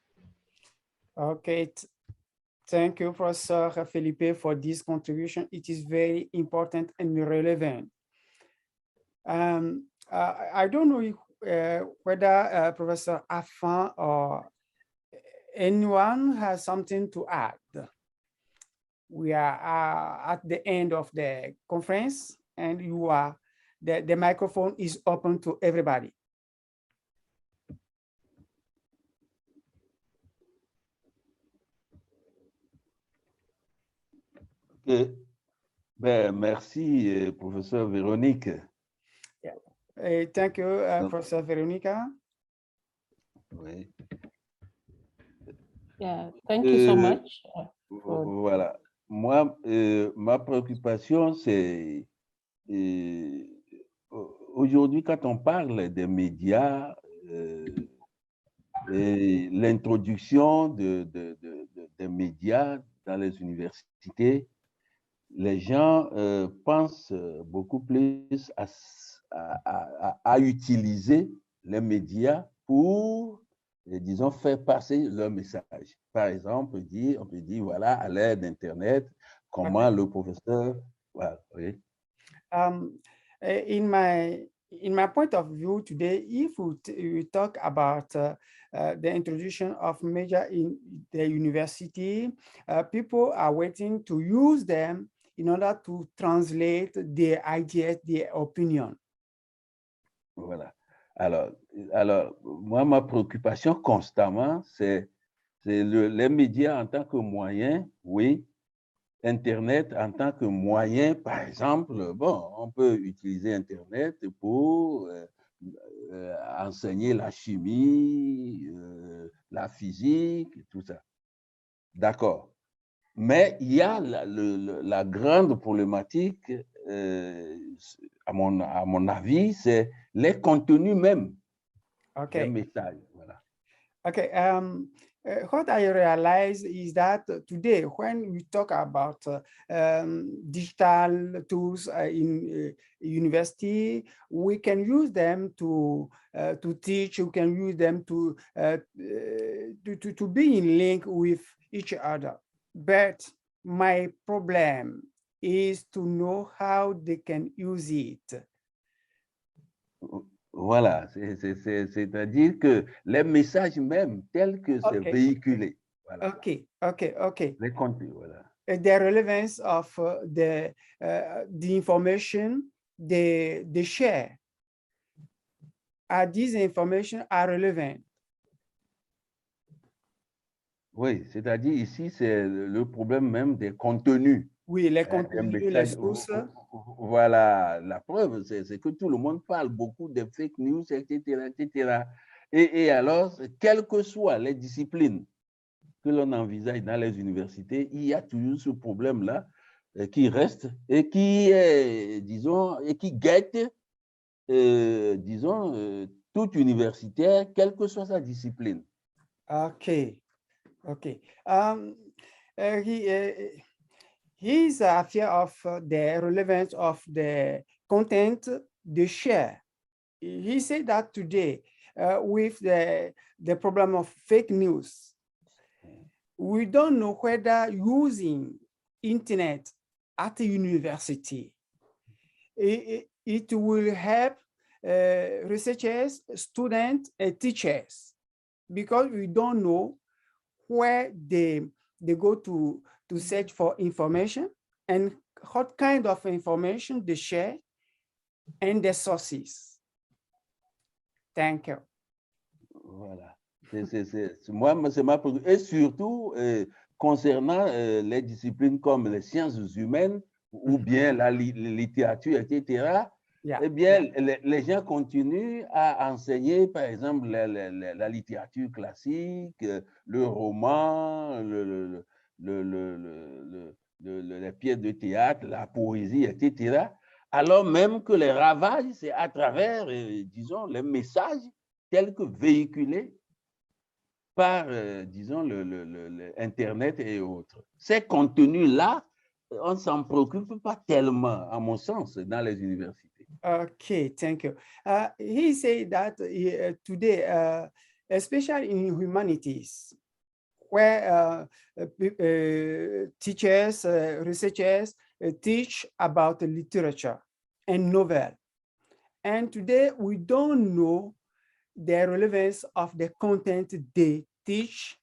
Speaker 1: Okay. Thank you, Professor Felipe, for this contribution. It is very important and relevant. I don't know if, whether Professor Affan or anyone has something to add. We are at the end of the conference, and the microphone is open to everybody.
Speaker 7: Okay. Ben, merci, professeur Véronique.
Speaker 1: Thank you, Professor Veronica.
Speaker 7: Oui.
Speaker 4: Yeah, thank you so much.
Speaker 7: Voilà. Moi, ma préoccupation, c'est aujourd'hui, quand on parle des médias et l'introduction des médias dans les universités, les gens pensent beaucoup plus à utiliser les médias pour, disons, faire passer leur message. Par exemple, on peut dire voilà, à l'aide d'Internet, comment le professeur... Voilà, oui.
Speaker 1: In my point of view today, if we talk about the introduction of media in the university, people are waiting to use them in order to translate their ideas, their opinion.
Speaker 7: Voilà. Alors, moi, ma préoccupation constamment, c'est les médias en tant que moyen, oui, Internet en tant que moyen, par exemple, bon, on peut utiliser Internet pour enseigner la chimie, la physique, tout ça. D'accord. Mais il y a la grande problématique, à mon avis, c'est les contenus même, les messages. Voilà.
Speaker 1: Okay. What I realize is that today, when we talk about digital tools in university, we can use them to teach. We can use them to be in link with each other. But my problem is to know how they can use it.
Speaker 7: Voilà, c'est-à-dire que les messages même tels que c'est véhiculé. Voilà.
Speaker 1: Okay.
Speaker 7: Les contenus, voilà.
Speaker 1: The relevance of the information they share. Are these information are relevant?
Speaker 7: Oui, c'est-à-dire ici, c'est le problème même des contenus.
Speaker 1: Oui, les contenus, les sources.
Speaker 7: Voilà, la preuve, c'est que tout le monde parle beaucoup de fake news, etc., etc. Et alors, quelles que soient les disciplines que l'on envisage dans les universités, il y a toujours ce problème-là qui reste et qui est, disons, et qui guette, disons, toute universitaire, quelle que soit sa discipline.
Speaker 1: Okay. He's affair of the relevance of the content they share. He said that today with the problem of fake news, we don't know whether using internet at the university, it will help researchers, students, and teachers, because we don't know where they go to search for information and what kind of information they share and the sources. Thank you.
Speaker 7: Voilà. Moi, c'est ma préoccupation. Et surtout, concernant les disciplines comme les sciences humaines ou bien la littérature, etc., eh bien, les gens continuent à enseigner, par exemple, la littérature classique, le roman, les pièces de théâtre, la poésie, etc., alors même que les ravages, c'est à travers, disons, les messages tels que véhiculés par, disons, Internet et autres. Ces contenus-là, on ne s'en préoccupe pas tellement, à mon sens, dans les universités.
Speaker 1: Okay, thank you. He said that today, especially in humanities, where teachers, researchers teach about literature and novel. And today we don't know the relevance of the content they teach.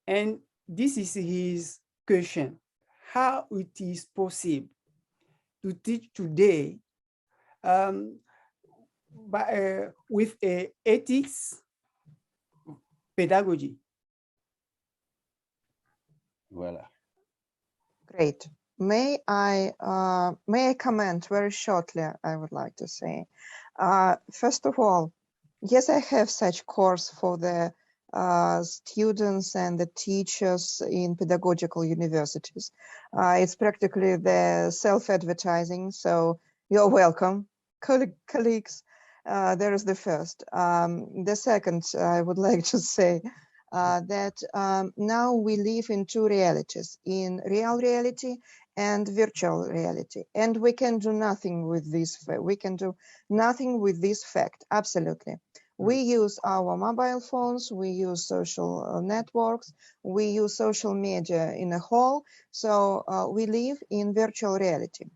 Speaker 1: And this is his question, how it is possible to teach today with ethics pedagogy.
Speaker 7: Voilà.
Speaker 3: Great. may I comment very shortly? I would like to say, first of all, yes, I have such course for the students and the teachers in pedagogical universities. It's practically the self-advertising, so you're welcome, colleagues. There is the first. The second, I would like to say that now we live in two realities, in real reality and virtual reality, and we can do nothing with this. We can do nothing with this fact. Absolutely. We use our mobile phones, we use social networks, we use social media in a whole. So we live in virtual reality.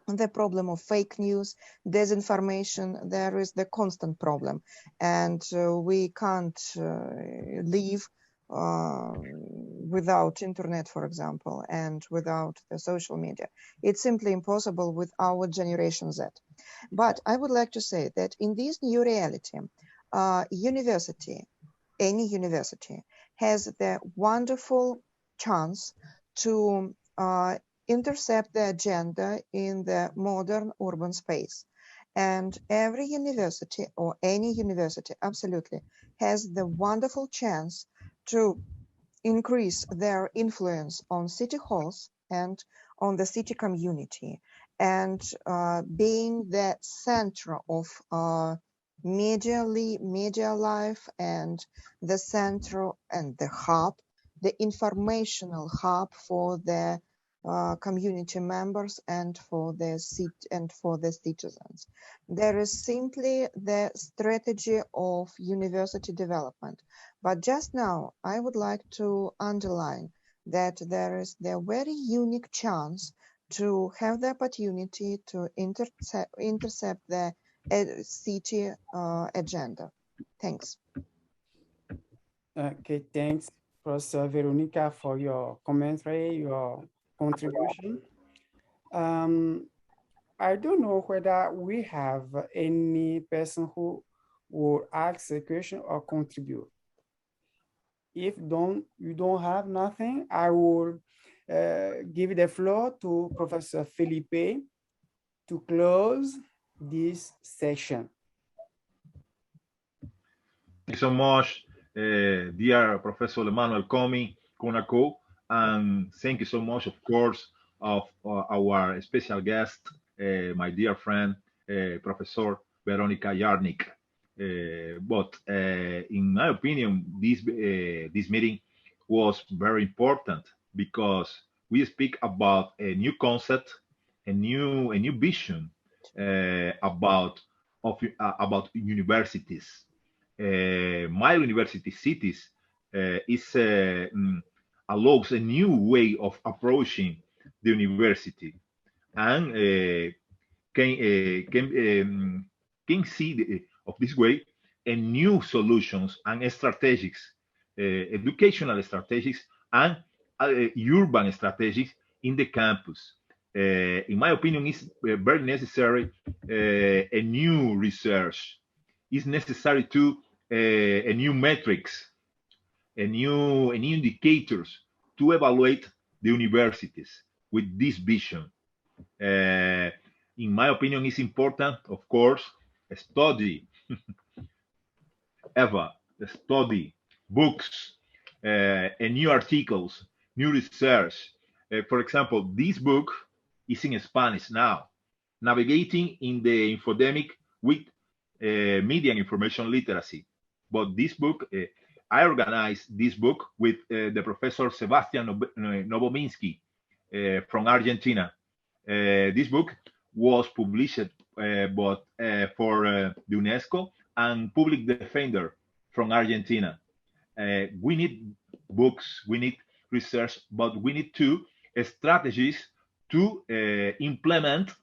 Speaker 3: The problem of fake news, disinformation, there is the constant problem. And we can't live without internet, for example, and without the social media. It's simply impossible with our Generation Z. But I would like to say that in this new reality, university, any university, has the wonderful chance to intercept the agenda in the modern urban space. And every university, or any university, absolutely, has the wonderful chance to increase their influence on city halls and on the city community, and being the center of media life, and the center and the hub, the informational hub for the community members and for the citizens. There is simply the strategy of university development. But just now, I would like to underline that there is the very unique chance to have the opportunity to intercept the city agenda. Thanks.
Speaker 1: Okay, thanks, Professor Veronica, for your commentary, your contribution. I don't know whether we have any person who will ask a question or contribute. If you don't have nothing, I will give the floor to Professor Felipe to close this session.
Speaker 2: Thank you so much, dear Professor Emmanuel Konako, and thank you so much, of course, of our special guest, my dear friend, Professor Véronica Yarnykh. But in my opinion, this meeting was very important because we speak about a new concept, a new vision about universities. My university cities allows a new way of approaching the university, and can see of this way a new solutions and strategies, educational strategies and urban strategies in the campus. In my opinion, it's very necessary a new research. It's necessary to a new metrics, a new indicators to evaluate the universities with this vision. In my opinion, it's important, of course, study, study books, and new articles, new research. For example, this book is in Spanish now, Navigating in the Infodemic with Media and Information Literacy. But this book, I organized this book with the Professor Sebastian Novominsky from Argentina. This book was published but for the UNESCO and Public Defender from Argentina. We need books, we need research, but we need strategies to implement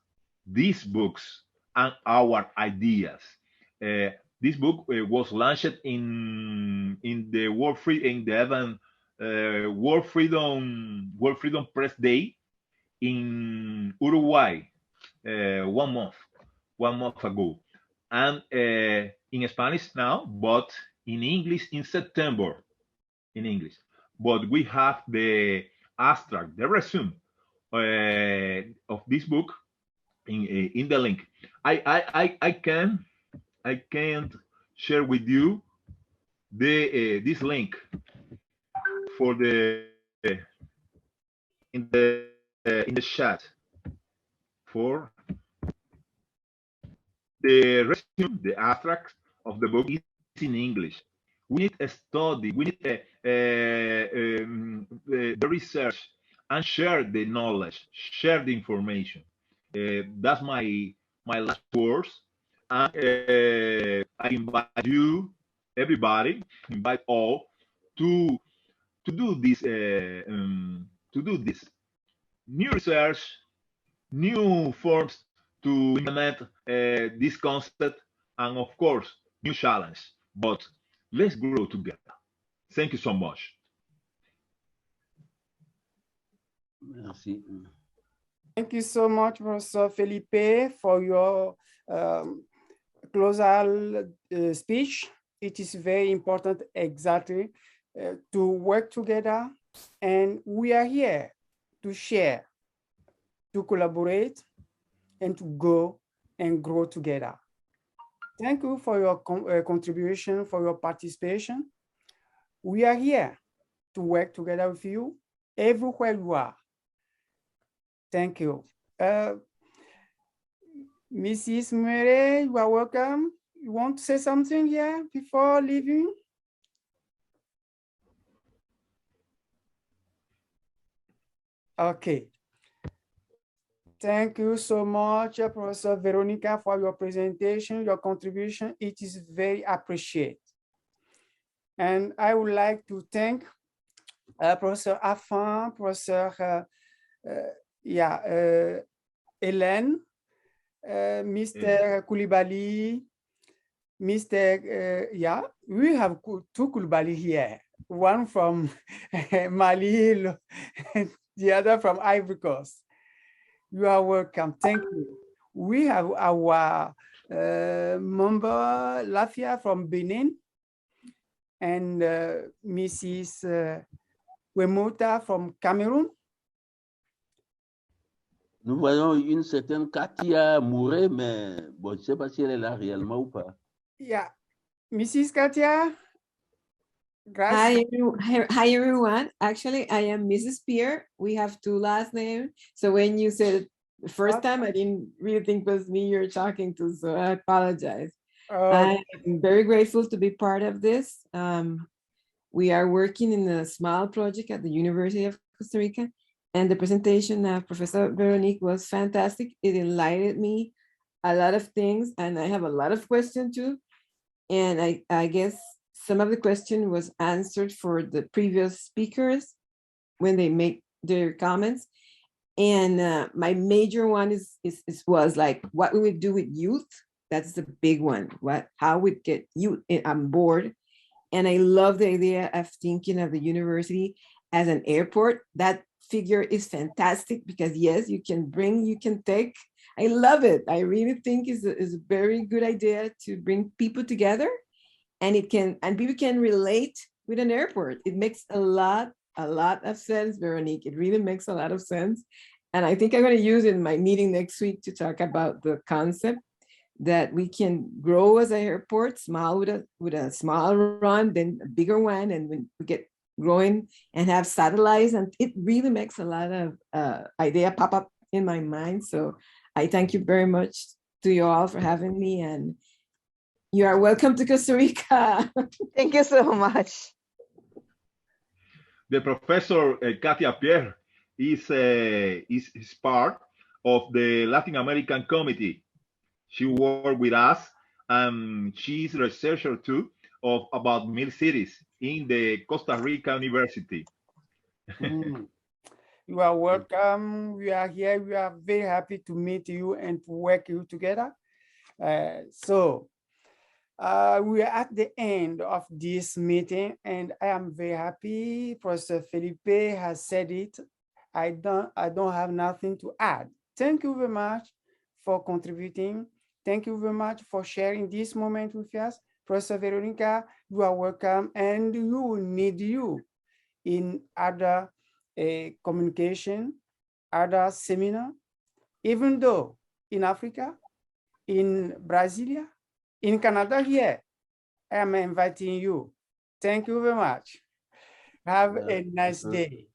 Speaker 2: these books and our ideas. This book was launched in the World Freedom Press Day in Uruguay 1 month ago, and in Spanish now, but in English in September, in English. But we have the abstract, the resume of this book in the link. I can't share with you the this link for the in the chat for the resume, the abstract of the book is in English. We need a study, we need the research and share the knowledge, share the information. That's my last words. And I invite you, everybody, invite all to do this new research, new forms to implement this concept, and of course, new challenge. But let's grow together. Thank you so much.
Speaker 7: Merci.
Speaker 1: Thank you so much, Professor Felipe, for your closal speech. It is very important, exactly, to work together, and we are here to share, to collaborate, and to go and grow together. Thank you for your contribution, for your participation. We are here to work together with you everywhere you are. Thank you. Mrs. Murray, you are welcome. You want to say something here before leaving? Okay. Thank you so much, Professor Veronica, for your presentation, your contribution. It is very appreciated. And I would like to thank Professor Affan, Professor Hélène, Mr. Koulibaly, Mr. We have two Koulibaly here, one from Mali, the other from Ivory Coast. You are welcome. Thank you. We have our member Lafia from Benin and Mrs. Wemota from Cameroon.
Speaker 7: Nous voyons une certaine Katia Mouré, mais bon, je ne sais pas si elle est là réellement ou pas.
Speaker 1: Yeah. Mrs. Katia?
Speaker 8: Hi, everyone. Actually, I am Mrs. Pierre. We have two last names. So when you said it the first time, I didn't really think it was me you're talking to, so I apologize. I'm very grateful to be part of this. We are working in the SMILE project at the University of Costa Rica, and the presentation of Professor Veronique was fantastic. It enlightened me a lot of things, and I have a lot of questions too. And I guess some of the question was answered for the previous speakers when they make their comments. And my major one was like what we would do with youth. That's the big one. How we get youth on board. And I love the idea of thinking of the university as an airport. That figure is fantastic because yes, you can bring, you can take. I love it. I really think is a very good idea to bring people together. And people can relate with an airport. It makes a lot of sense, Veronique. It really makes a lot of sense. And I think I'm going to use it in my meeting next week to talk about the concept that we can grow as an airport, small with a small run, then a bigger one, and when we get growing and have satellites, and it really makes a lot of idea pop up in my mind. So I thank you very much to you all for having me, and you are welcome to Costa Rica.
Speaker 3: Thank you so much.
Speaker 2: The Professor Katia Pierre is part of the Latin American Committee. She worked with us, and she's a researcher too about mill cities in the Costa Rica University.
Speaker 1: You are welcome. We are here. We are very happy to meet you and to work you together. We are at the end of this meeting, and I am very happy. Professor Felipe has said it. I don't have nothing to add. Thank you very much for contributing. Thank you very much for sharing this moment with us. Professor Veronica, you are welcome, and we will need you in other communication other seminar, even though in Africa, in Brasilia, in Canada here, I am inviting you. Thank you very much. Have a nice day.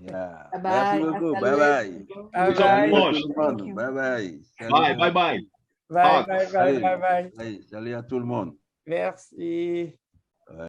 Speaker 7: Yeah.
Speaker 8: Bye.
Speaker 7: Merci beaucoup.
Speaker 8: Hasta
Speaker 7: Bye bye.
Speaker 8: luego.
Speaker 1: Bye
Speaker 7: Salut
Speaker 1: bye.
Speaker 7: à tout le monde. Bye bye.
Speaker 2: Bye, bye, bye.
Speaker 1: Bye
Speaker 2: Hugs.
Speaker 1: bye bye
Speaker 7: Salut.
Speaker 1: bye bye.
Speaker 7: Salut à tout le monde.
Speaker 1: Merci.